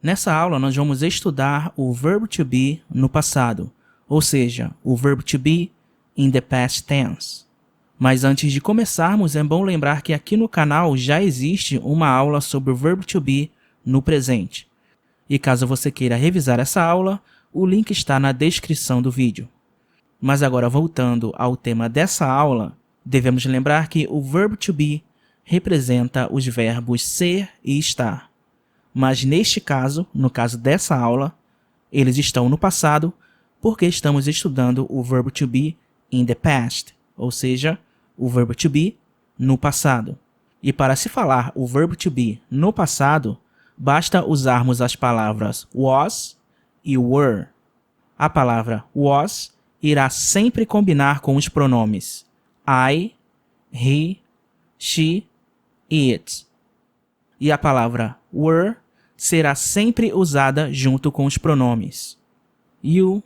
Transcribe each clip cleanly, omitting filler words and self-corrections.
Nessa aula, nós vamos estudar o verbo to be no passado, ou seja, o verbo to be in the past tense. Mas antes de começarmos, é bom lembrar que aqui no canal já existe uma aula sobre o verbo to be no presente. E caso você queira revisar essa aula, o link está na descrição do vídeo. Mas agora, voltando ao tema dessa aula, devemos lembrar que o verbo to be representa os verbos ser e estar. Mas neste caso, no caso dessa aula, eles estão no passado porque estamos estudando o verbo to be in the past, ou seja, o verbo to be no passado. E para se falar o verbo to be no passado, basta usarmos as palavras was e were. A palavra was irá sempre combinar com os pronomes I, he, she e it. E a palavra were será sempre usada junto com os pronomes you,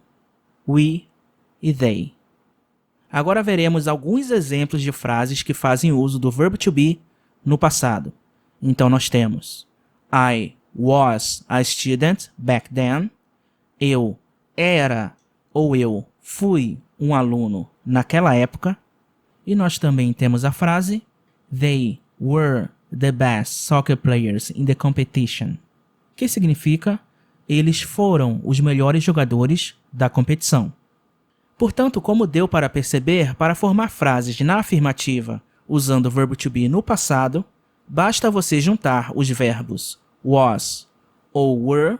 we e they. Agora veremos alguns exemplos de frases que fazem uso do verbo to be no passado. Então nós temos I was a student back then. Eu era ou eu fui um aluno naquela época. E nós também temos a frase They were the best soccer players in the competition, que significa eles foram os melhores jogadores da competição. Portanto, como deu para perceber, para formar frases na afirmativa usando o verbo to be no passado, basta você juntar os verbos was ou were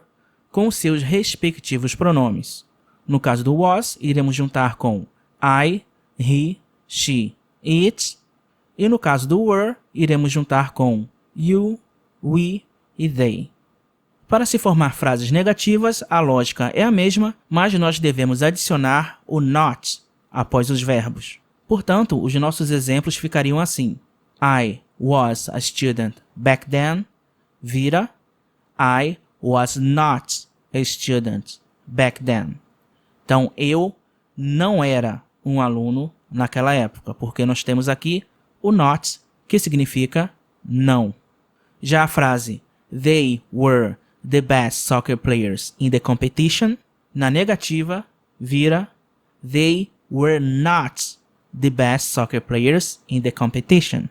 com os seus respectivos pronomes. No caso do was, iremos juntar com I, he, she e it. E no caso do were, iremos juntar com you, we e they. Para se formar frases negativas, a lógica é a mesma, mas nós devemos adicionar o not após os verbos. Portanto, os nossos exemplos ficariam assim. I was a student back then, vira I was not a student back then. Então, eu não era um aluno naquela época, porque nós temos aqui o not, que significa não. Já a frase They were the best soccer players in the competition, na negativa, vira They were not the best soccer players in the competition.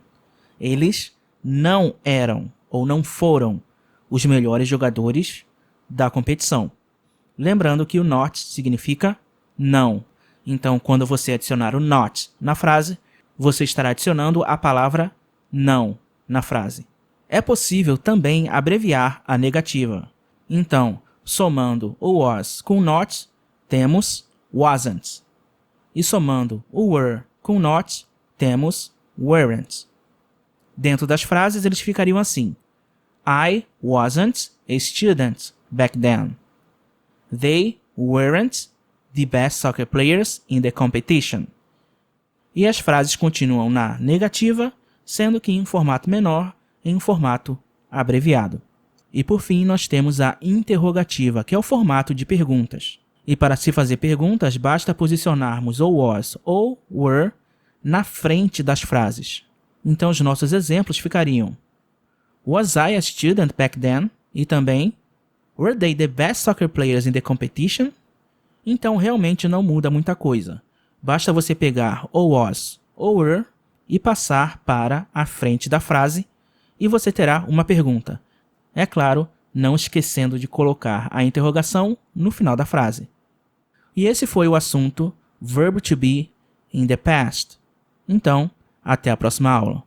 Eles não eram ou não foram os melhores jogadores da competição. Lembrando que o not significa não. Então, quando você adicionar o not na frase, você estará adicionando a palavra não na frase. É possível também abreviar a negativa. Então, somando o was com not, temos wasn't. E somando o were com not, temos weren't. Dentro das frases, eles ficariam assim. I wasn't a student back then. They weren't the best soccer players in the competition. E as frases continuam na negativa, sendo que em um formato menor, em um formato abreviado. E por fim, nós temos a interrogativa, que é o formato de perguntas. E para se fazer perguntas, basta posicionarmos o was ou were na frente das frases. Então, os nossos exemplos ficariam Was I a student back then? E também Were they the best soccer players in the competition? Então, realmente não muda muita coisa. Basta você pegar o was ou were e passar para a frente da frase e você terá uma pergunta. É claro, não esquecendo de colocar a interrogação no final da frase. E esse foi o assunto verbo to be in the past. Então, até a próxima aula.